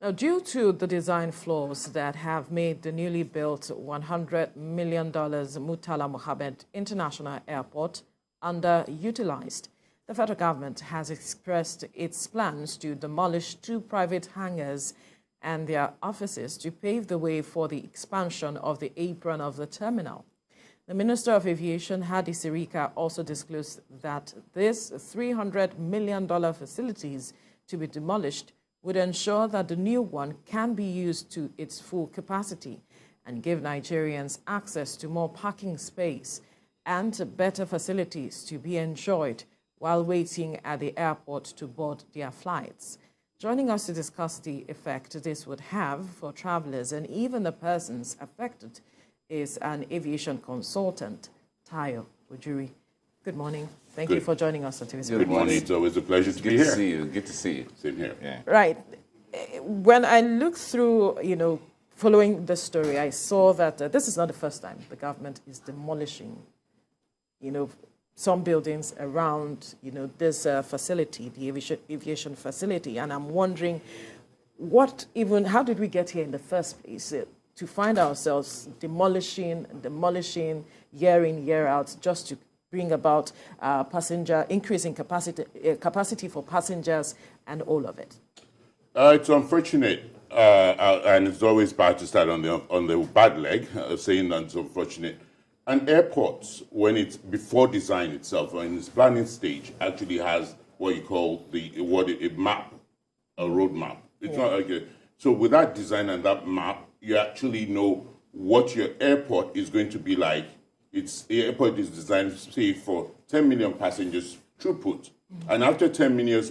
Now, due to the design flaws that have made the newly built $100 million Murtala Mohammed International Airport underutilized, the federal government has expressed its plans to demolish 2 private hangars and their offices to pave the way for the expansion of the apron of the terminal. The Minister of Aviation, Hadi Sirika, also disclosed that this $300 million facilities to be demolished would ensure that the new one can be used to its full capacity and give Nigerians access to more parking space and better facilities to be enjoyed while waiting at the airport to board their flights. Joining us to discuss the effect this would have for travelers and even the persons affected is an aviation consultant, Tayo Ujuri. Good morning. Thank you for joining us on TV. Good morning. It's always a pleasure to be here. Good to see you. Good to see you. Same here. Yeah. Right. When I looked through, following the story, I saw that this is not the first time the government is demolishing, some buildings around, this facility, the aviation facility. And I'm wondering, how did we get here in the first place to find ourselves demolishing year in, year out, just to bring about increasing capacity for passengers and all of it? It's unfortunate, and it's always bad to start on the bad leg, saying that it's unfortunate. An airport, when it's before design itself, or in its planning stage, actually has what you call a map, a road map. It's not like so with that design and that map, you actually know what your airport is going to be like. The airport is designed, say, for 10 million passengers throughput. And after 10 million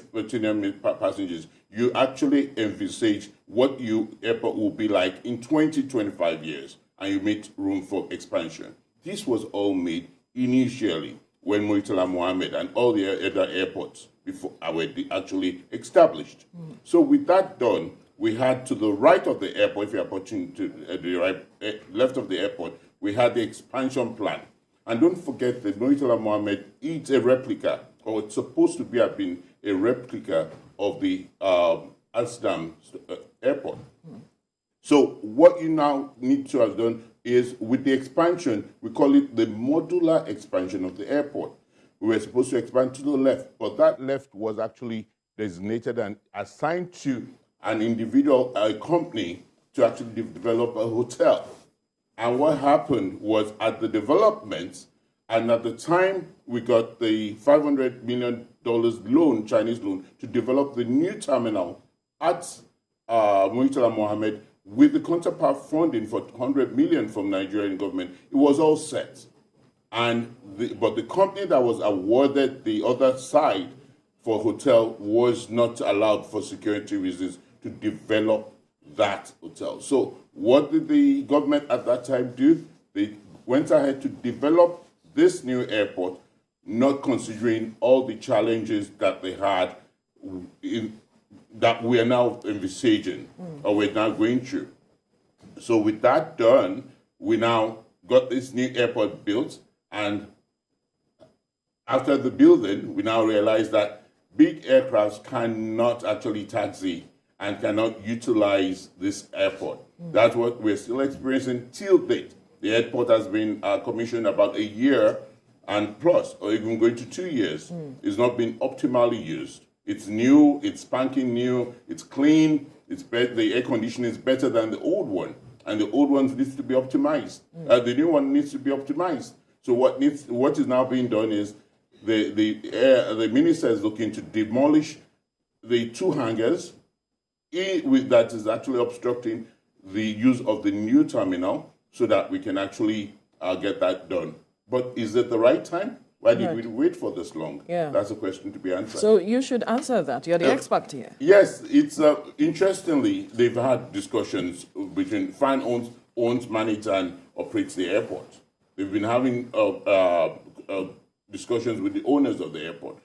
passengers, you actually envisage what your airport will be like in 20, 25 years, and you make room for expansion. This was all made initially when Murtala Mohammed and all the other airports before were actually established. So with that done, we had to the right of the airport, if you're approaching to the left of the airport, we had the expansion plan. And don't forget that Murtala Mohammed is a replica, or it's supposed to have been a replica of the Amsterdam airport. So what you now need to have done is, with the expansion, we call it the modular expansion of the airport. We were supposed to expand to the left, but that left was actually designated and assigned to an individual, a company, to actually develop a hotel. And what happened was, at the development, and at the time we got the $500 million loan, Chinese loan, to develop the new terminal at Murtala Mohammed, with the counterpart funding for $100 million from Nigerian government, it was all set. But the company that was awarded the other side for hotel was not allowed, for security reasons, to develop that hotel. So what did the government at that time do? They went ahead to develop this new airport, not considering all the challenges that they had that we are now envisaging, or we're now going through. So with that done, we now got this new airport built, and after the building, we now realize that big aircrafts cannot actually taxi and cannot utilize this airport. That's what we're still experiencing till date. The airport has been commissioned about a year and plus, or even going to 2 years. It's not been optimally used. It's new, it's spanking new, it's clean, the air conditioning is better than the old one, and the old one needs to be optimized. The new one needs to be optimized. So what is now being done is the minister is looking to demolish the 2 hangars that is actually obstructing the use of the new terminal, so that we can actually get that done. But is it the right time? Why did we wait for this long? Yeah. That's a question to be answered. So you should answer that. You're the expert here. Yes, it's interestingly, they've had discussions between FAN owns, manages, and operates the airport. They've been having discussions with the owners of the airport.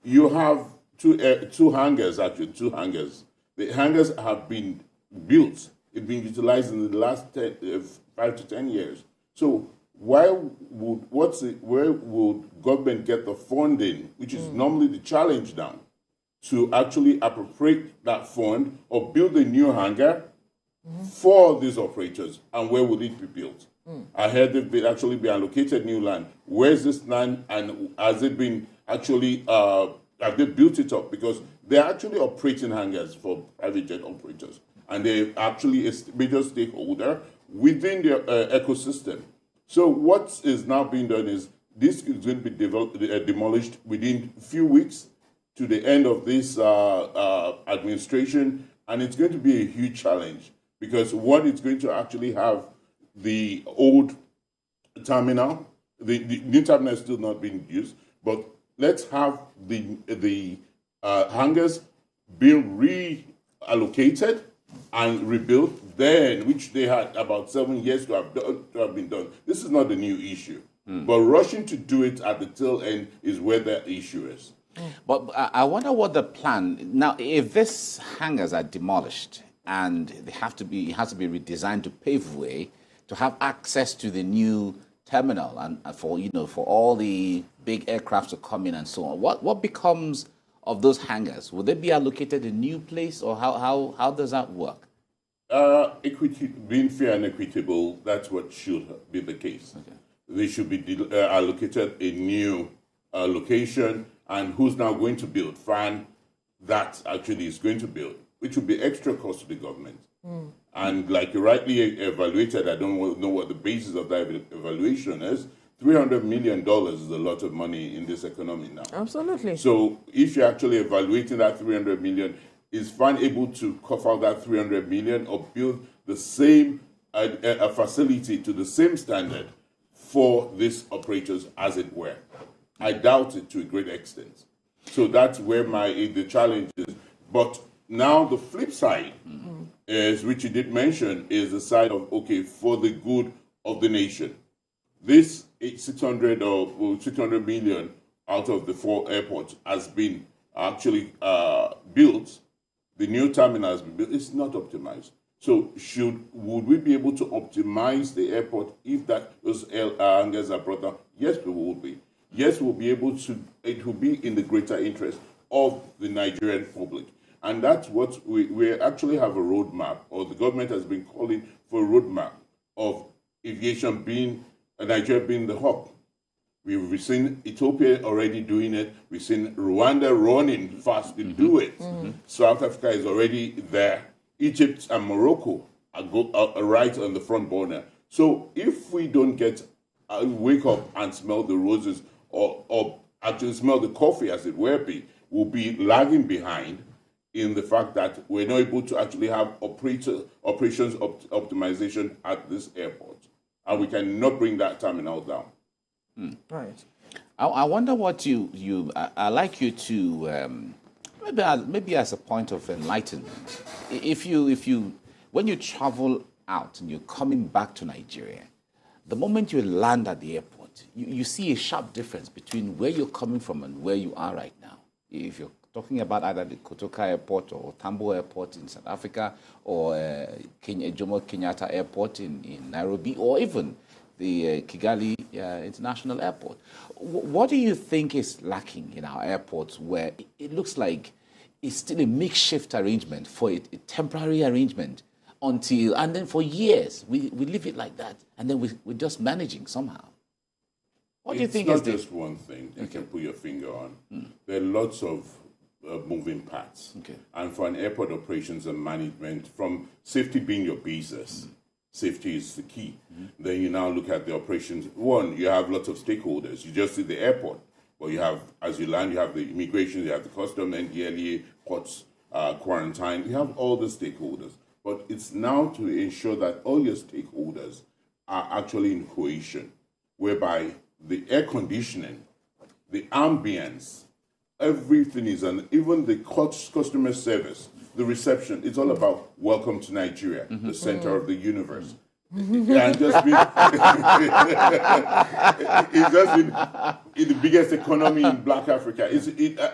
You have two hangars, actually, 2 hangars. The hangars have been built. It's been utilized in the last 5 to 10 years. So where would government get the funding, which is normally the challenge now, to actually appropriate that fund or build a new hangar for these operators, and where will it be built? I heard they've actually been allocated new land. Where's this land, and has it been actually, have they built it up? Because they're actually operating hangars for private jet operators, and they're actually a major stakeholder within their ecosystem. So what is now being done is this is going to be demolished within a few weeks to the end of this administration, and it's going to be a huge challenge because one, it's going to actually have the old terminal. The new terminal is still not being used, but let's have the hangars being reallocated and rebuilt then, which they had about 7 years to have been done. This is not a new issue, but rushing to do it at the tail end is where the issue is. But I wonder what the plan now. If these hangars are demolished and it has to be redesigned to pave way to have access to the new terminal and for all the big aircraft to come in and so on, what becomes of those hangars? Will they be allocated a new place, or how does that work? Equity, being fair and equitable, that's what should be the case. Okay. They should be allocated a new location, and who's now going to build? FAN, that actually is going to build, which will be extra cost to the government. And like you rightly evaluated, I don't know what the basis of that evaluation is. $300 million is a lot of money in this economy now. Absolutely. So if you're actually evaluating that $300 million, is FAN able to cover that $300 million or build the same a facility to the same standard for these operators, as it were? I doubt it to a great extent. So that's where the challenge is. But now the flip side is, which you did mention, is the side of, okay, for the good of the nation. This 600 million out of the 4 airports has been actually built. The new terminal has been built. It's not optimized. So would we be able to optimize the airport if those hangars are brought down? Yes, we will be. Yes, we'll be able to. It will be in the greater interest of the Nigerian public. And that's what we actually have a roadmap, or the government has been calling for a roadmap of aviation Nigeria being the hub. We've seen Ethiopia already doing it. We've seen Rwanda running fast to do it. South Africa is already there. Egypt and Morocco are right on the front border. So if we don't wake up and smell the roses, or actually smell the coffee, as it were, we'll be lagging behind in the fact that we're not able to actually have operations optimization at this airport. And we cannot bring that terminal down. Right. I wonder what I'd like you to, maybe as a point of enlightenment, when you travel out and you're coming back to Nigeria, the moment you land at the airport, you see a sharp difference between where you're coming from and where you are right now. If you're talking about either the Kotoka Airport or Tambo Airport in South Africa, or Jomo Kenyatta Airport in Nairobi, or even the Kigali International Airport. What do you think is lacking in our airports, where it looks like it's still a makeshift arrangement, for a temporary arrangement, and then for years we leave it like that, and then we're just managing somehow? What do you think? It's not just one thing you can put your finger on. There are lots of moving parts. Okay. And for an airport operations and management, from safety being your business, safety is the key. Then you now look at the operations. One, you have lots of stakeholders. You just see the airport. Well, you have, as you land, you have the immigration, you have the custom, NDLEA, ports, quarantine. You have all the stakeholders. But it's now to ensure that all your stakeholders are actually in cohesion, whereby the air conditioning, the ambience, everything is, and even the customer service, the reception, it's all about welcome to Nigeria, the center of the universe. And just been, it's just been the biggest economy in Black Africa.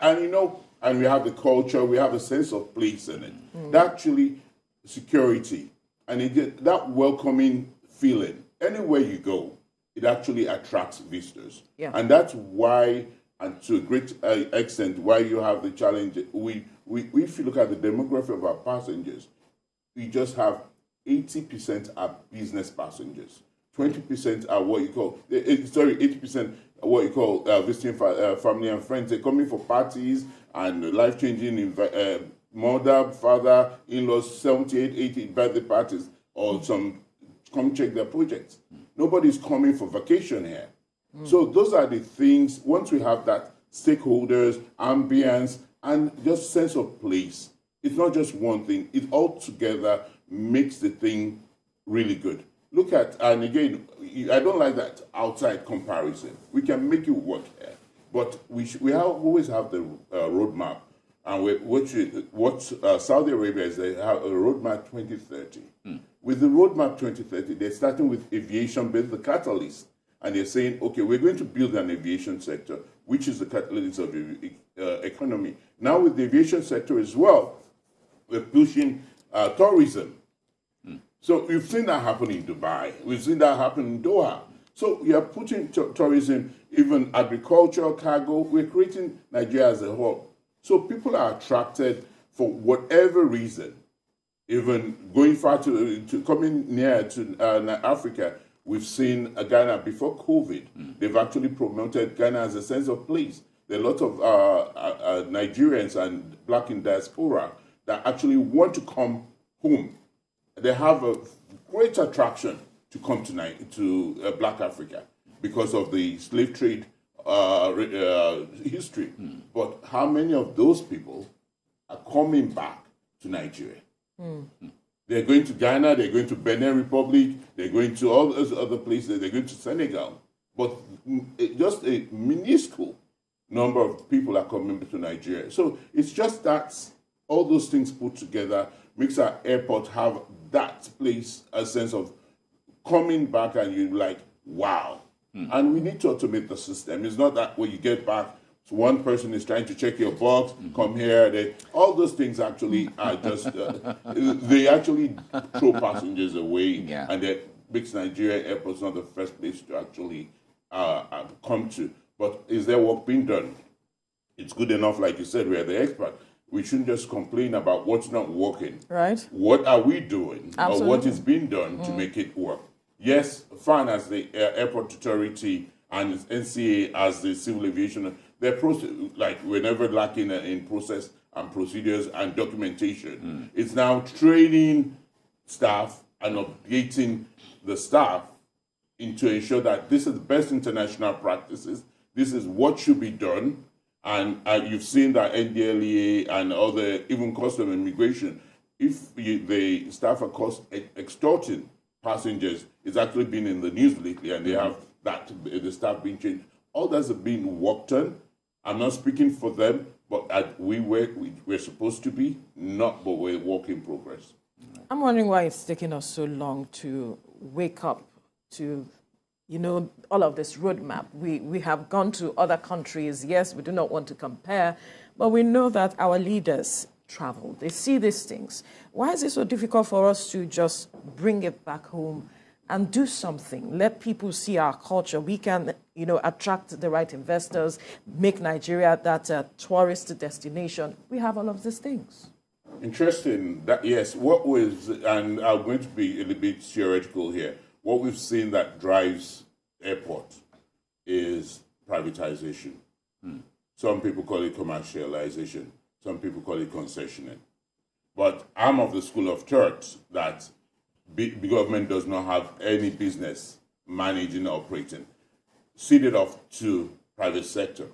And we have the culture, we have a sense of place in it. That actually security, and that welcoming feeling. Anywhere you go, it actually attracts visitors. Yeah. And that's why And to a great extent, why you have the challenge, if you look at the demography of our passengers, we just have 80% are business passengers. 20% are what you call, 80% are what you call visiting family and friends. They're coming for parties and life-changing mother, father, in-laws, 78, 80 birthday parties, or some come check their projects. Nobody's coming for vacation here. So those are the things, once we have that stakeholders, ambience, and just sense of place, it's not just one thing, it all together makes the thing really good. Look at, and again, I don't like that outside comparison. We can make it work here, but we always have the roadmap. And what Saudi Arabia is, they have a roadmap 2030. With the roadmap 2030, they're starting with aviation being the catalyst. And they're saying, okay, we're going to build an aviation sector, which is the catalyst of the economy. Now with the aviation sector as well, we're pushing tourism. So we've seen that happen in Dubai. We've seen that happen in Doha. So we are putting tourism, even agriculture, cargo. We're creating Nigeria as a whole. So people are attracted for whatever reason, even going far to coming near to Africa. We've seen Ghana before COVID. They've actually promoted Ghana as a sense of place. There are a lot of Nigerians and black in diaspora that actually want to come home. They have a great attraction to come to Black Africa because of the slave trade history. But how many of those people are coming back to Nigeria? They're going to Ghana, they're going to Benin Republic, they're going to all those other places, they're going to Senegal. But just a minuscule number of people are coming to Nigeria. So it's just that all those things put together makes our airport have that place, a sense of coming back and you're like, wow. And we need to automate the system. It's not that when you get back, so one person is trying to check your box, come here. All those things actually are just, they actually throw passengers away. And that makes Nigeria airports not the first place to actually come to. But is there work being done? It's good enough, like you said, we are the expert. We shouldn't just complain about what's not working. Right. What are we doing? Absolutely. Or what is being done to make it work? Yes, FAN as the Airport Authority and NCA as the Civil Aviation, they're like we're never lacking in process and procedures and documentation. It's now training staff and updating the staff to ensure that this is the best international practices. This is what should be done. And you've seen that NDLEA and other, even Custom Immigration, if the staff are extorting passengers, it's actually been in the news lately, and they have that, the staff being changed. All that's being worked on. I'm not speaking for them, but we're supposed to be, not, but we're a work in progress. I'm wondering why it's taking us so long to wake up to, all of this roadmap. We have gone to other countries. Yes, we do not want to compare, but we know that our leaders travel. They see these things. Why is it so difficult for us to just bring it back home and do something? Let people see our culture. We can, attract the right investors, make Nigeria that tourist destination. We have all of these things. Interesting. That yes, and I'm going to be a little bit theoretical here. What we've seen that drives airport is privatization. Some people call it commercialization. Some people call it concessioning. But I'm of the school of thought that big government does not have any business managing or operating. Cede it off to private sector.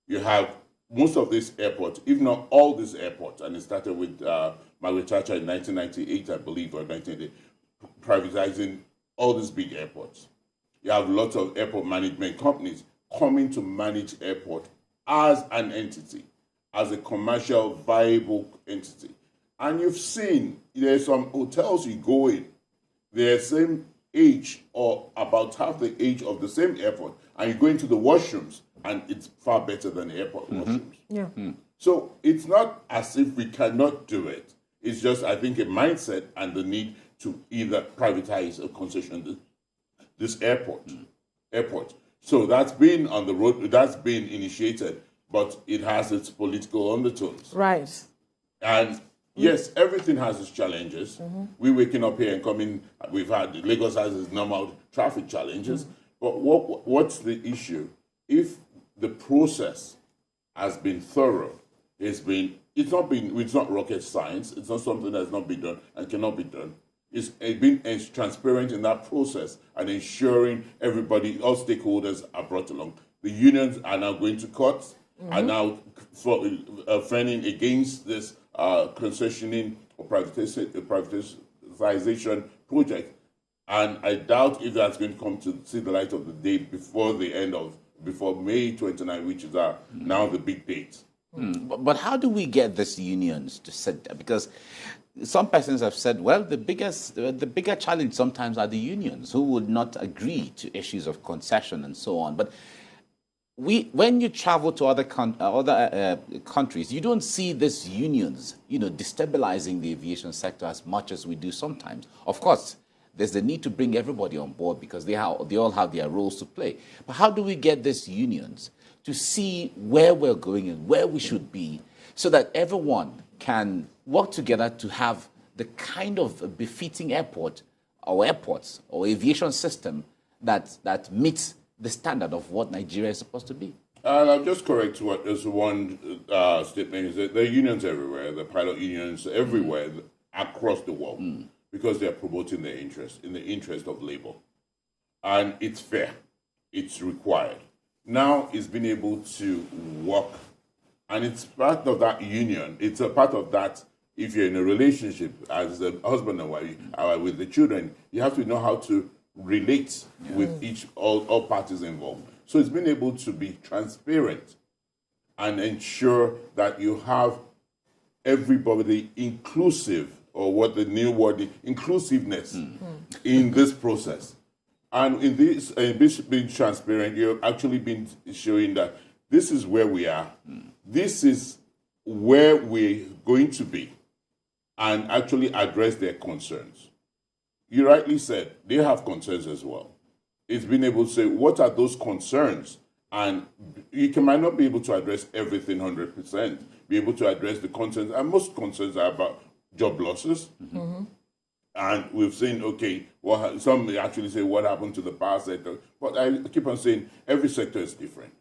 You have most of these airports, if not all these airports, and it started with Margaret Thatcher in 1998, I believe, or 1980, privatizing all these big airports. You have lots of airport management companies coming to manage airport as an entity, as a commercial viable entity. And you've seen there's some hotels you go in, they're same age or about half the age of the same airport, and you go into the washrooms, and it's far better than airport washrooms. Yeah. So it's not as if we cannot do it. It's just, I think, a mindset and the need to either privatize or concession this airport. So that's been on the road, that's been initiated, but it has its political undertones. Right. And yes, everything has its challenges. We're waking up here and coming, we've had, Lagos has its normal traffic challenges. But what's the issue? If the process has been thorough, it's not rocket science, it's not something that's not been done and cannot be done. It's being transparent in that process and ensuring everybody, all stakeholders are brought along. The unions are now going to court, are now fending against this concessioning or privatization project. And I doubt if that's going to come to see the light of the day before May 29, which is now the big date. But how do we get these unions to sit there? Because some persons have said, well, the bigger challenge sometimes are the unions who would not agree to issues of concession and so on. But when you travel to other countries, you don't see these unions, destabilizing the aviation sector as much as we do sometimes. Of course, there's the need to bring everybody on board because they all have their roles to play. But how do we get these unions to see where we're going and where we should be so that everyone can work together to have the kind of befitting airports or aviation system that meets the standard of what Nigeria is supposed to be? I'll just correct what there's one statement. Is that there are unions everywhere, the pilot unions everywhere across the world, because they're promoting their interest in the interest of labor. And it's fair. It's required. Now it's been able to work, and it's part of that union. It's a part of that. If you're in a relationship as a husband and wife, with the children, you have to know how to relate with all parties involved. So it's been able to be transparent and ensure that you have everybody inclusive, or what the new word is, inclusiveness in this process. And in this being transparent, you've actually been showing that this is where we are. This is where we're going to be, and actually address their concerns. You rightly said they have concerns as well. It's been able to say, what are those concerns? And you might not be able to address everything 100%, be able to address the concerns. And most concerns are about job losses. And we've seen, some may actually say, what happened to the power sector? But I keep on saying, every sector is different.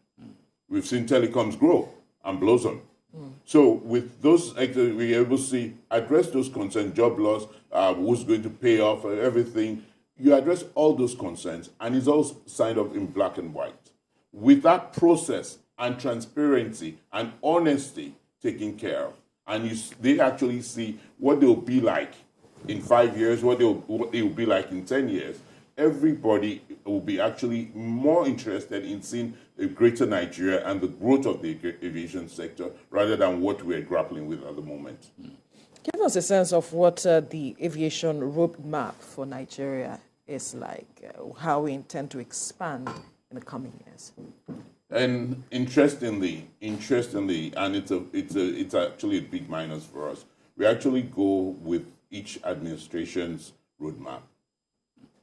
We've seen telecoms grow and blossom. So with those sectors, we're able to address those concerns, job loss, who's going to pay off, everything. You address all those concerns, and it's all signed up in black and white. With that process and transparency and honesty taken care of, and they actually see what they'll be like in 5 years, what it will be like in 10 years, everybody will be actually more interested in seeing a greater Nigeria and the growth of the aviation sector rather than what we're grappling with at the moment. Give us a sense of what the aviation roadmap for Nigeria is like, how we intend to expand in the coming years. And interestingly, and it's actually a big minus for us. We actually go with each administration's roadmap.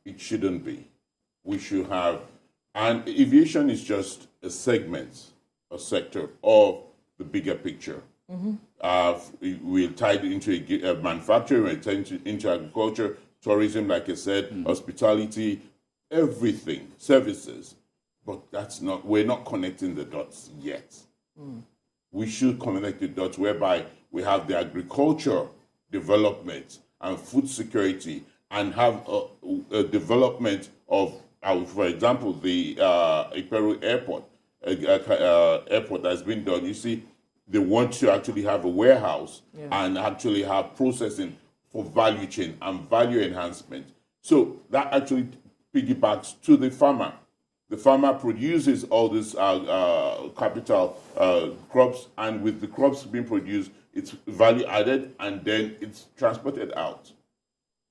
It shouldn't be. We should have, and aviation is just a segment, a sector of the bigger picture. We're tied into manufacturing, we're tied into agriculture, tourism, like I said, hospitality, everything, services. But we're not connecting the dots yet. We should connect the dots whereby we have the agriculture development and food security, and have a development of, for example, the Iperu airport, airport that's been done. You see, they want to actually have a warehouse and actually have processing for value chain and value enhancement. So that actually piggybacks to the farmer. The farmer produces all these capital crops, and with the crops being produced, it's value added, and then it's transported out.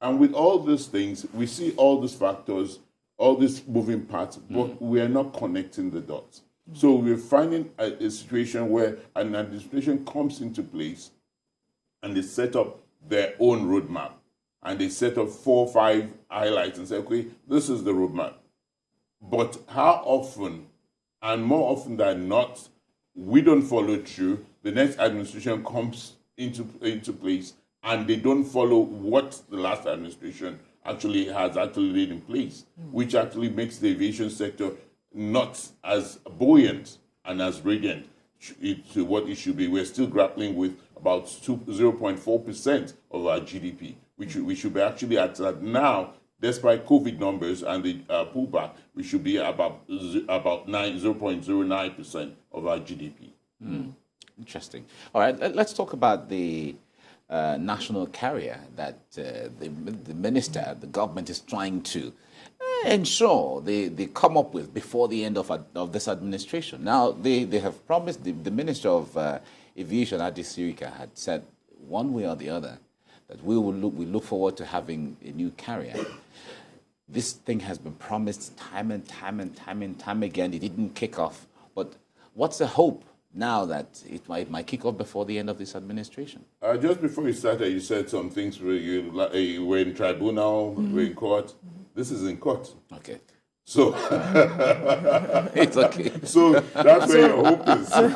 And with all these things, we see all these factors, all these moving parts, but we are not connecting the dots. So we're finding a situation where an administration comes into place and they set up their own roadmap. And they set up 4 or 5 highlights and say, okay, this is the roadmap. But how often, and more often than not, we don't follow through. The next administration comes into place, and they don't follow what the last administration has laid in place, which actually makes the aviation sector not as buoyant and as radiant to what it should be. We're still grappling with about 0.4% of our GDP, which we should be actually at now. Despite COVID numbers and the pullback, we should be about 0.09% of our GDP. Interesting. All right, let's talk about the national carrier that the minister, the government is trying to ensure they come up with before the end of this administration. Now, they have promised, the Minister of Aviation, Adi Sirika, had said one way or the other that we look forward to having a new carrier. This thing has been promised time and time again. It didn't kick off. But what's the hope now that it might kick off before the end of this administration? Just before you started, you said some things where you were in tribunal, we're in court. This is in court. Okay. So it's okay. So that's where your hope is in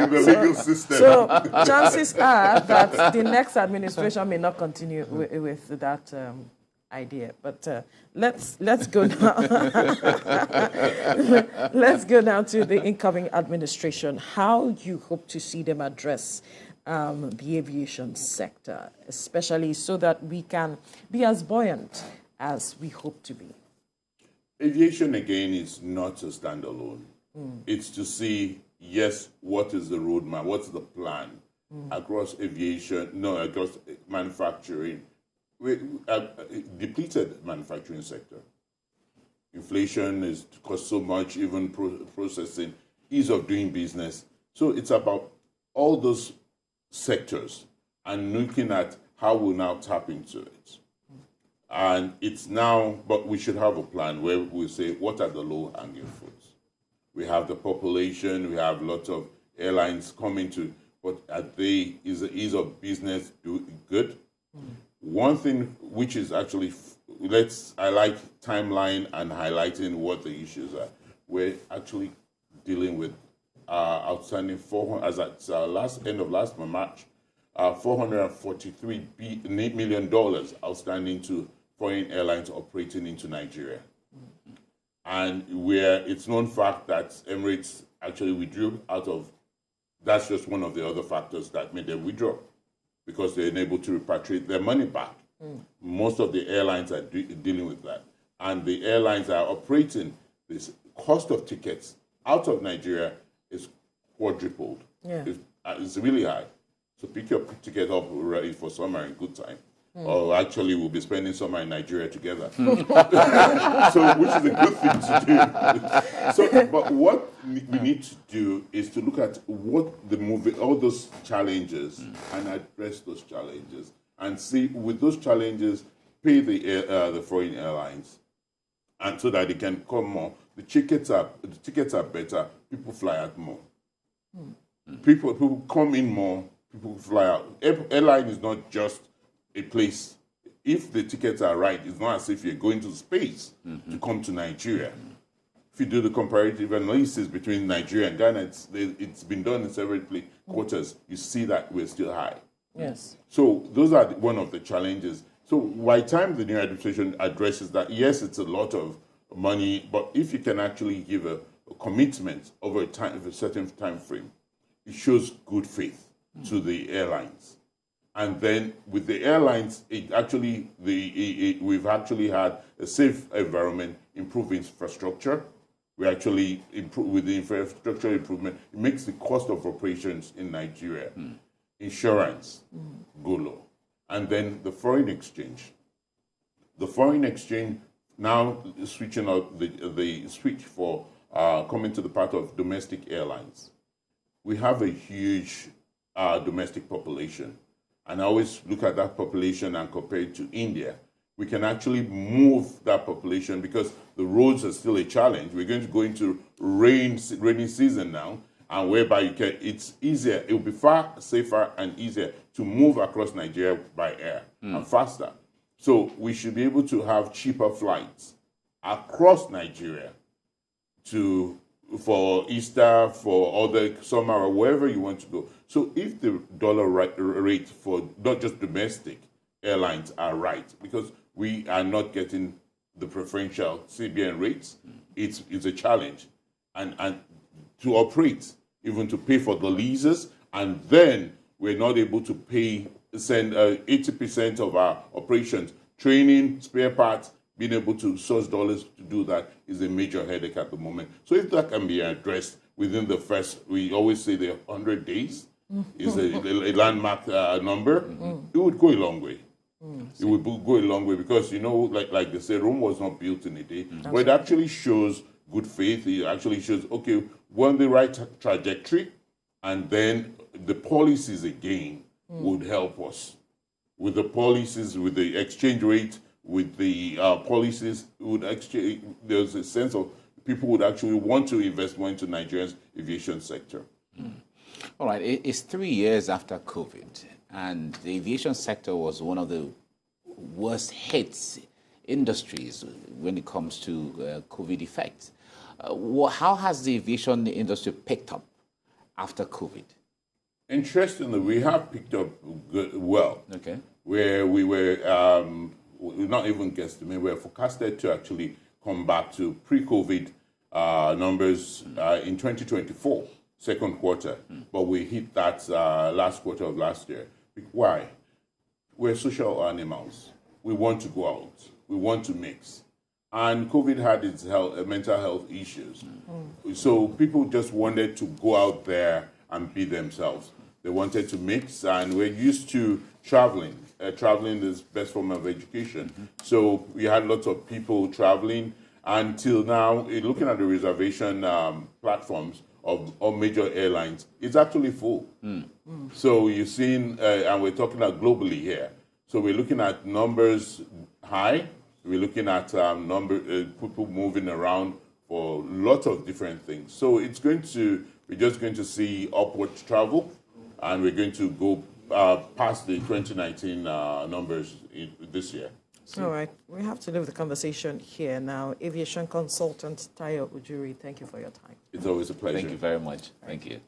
the legal system. So chances are that the next administration may not continue with that idea. But let's go now. Let's go now to the incoming administration. How you hope to see them address the aviation sector, especially so that we can be as buoyant as we hope to be. Aviation, again, is not a standalone. It's to see, yes, what is the roadmap, what's the plan across across manufacturing, depleted manufacturing sector. Inflation is cost so much, even processing, ease of doing business. So it's about all those sectors and looking at how we'll now tap into it. And it's now, but we should have a plan where we say, what are the low-hanging fruits? We have the population, we have lots of airlines coming to, but is the ease of business good? One thing which is actually, I like timeline and highlighting what the issues are. We're actually dealing with outstanding as at end of last March, $443 million outstanding to foreign airlines operating into Nigeria. And it's known fact that Emirates actually withdrew out of, that's just one of the other factors that made them withdraw, because they're unable to repatriate their money back. Most of the airlines are dealing with that. And the airlines are operating, this cost of tickets out of Nigeria is quadrupled. Yeah. It's really high. So pick your ticket up ready for summer in good time. Or actually, we'll be spending summer in Nigeria together. So, which is a good thing to do. So, but what we need to do is to look at all those challenges and address those challenges, and see with those challenges, pay the foreign airlines, and so that they can come more. The tickets are better. People fly out more. People come in more. People fly out. Airline is not just a place. If the tickets are right, it's not as if you're going to space to come to Nigeria. If you do the comparative analysis between Nigeria and Ghana, it's been done in several quarters. You see that we're still high. Yes. So those are one of the challenges. So by the time the new administration addresses that, yes, it's a lot of money, but if you can actually give a commitment over a certain time frame, it shows good faith to the airlines. And then with the airlines, we've actually had a safe environment, improve infrastructure. We actually improve with the infrastructure improvement. It makes the cost of operations in Nigeria, insurance, go low. And then the foreign exchange. The foreign exchange now switching out the switch for coming to the part of domestic airlines. We have a huge domestic population. And I always look at that population and compare it to India. We can actually move that population because the roads are still a challenge. We're going to go into rainy season now, and whereby it's easier. It will be far safer and easier to move across Nigeria by air and faster. So we should be able to have cheaper flights across Nigeria for Easter, for other summer, or wherever you want to go. So if the dollar rate for not just domestic airlines are right, because we are not getting the preferential CBN rates, it's a challenge. And to operate, even to pay for the leases, and then we're not able to send 80% of our operations, training, spare parts, being able to source dollars to do that is a major headache at the moment. So if that can be addressed within the first, we always say the 100 days is a landmark number, it would go a long way. It would go a long way because, like they say, Rome was not built in a day, but it actually shows good faith. It actually shows, okay, we're on the right trajectory, and then the policies again would help us. With the policies, with the exchange rate, with the policies, there's a sense of people would actually want to invest more into Nigeria's aviation sector. All right, it's 3 years after COVID, and the aviation sector was one of the worst hit industries when it comes to COVID effects. How has the aviation industry picked up after COVID? Interestingly, we have picked up well. Okay. Where we were not even guesstimating, we were forecasted to actually come back to pre-COVID numbers in 2024, second quarter, but we hit that last quarter of last year. Why? We're social animals. We want to go out. We want to mix. And COVID had its mental health issues. So people just wanted to go out there and be themselves. They wanted to mix, and we're used to traveling. Traveling is the best form of education. So we had lots of people traveling. Until now, looking at the reservation platforms of all major airlines, it's actually full. So you've seen, and we're talking about globally here. So we're looking at numbers high. We're looking at people moving around for lots of different things. So we're just going to see upward travel, and we're going to go past the 2019 numbers this year. All right. We have to leave the conversation here now. Aviation consultant Tayo Ujuri, thank you for your time. It's always a pleasure. Thank you very much. Thank you.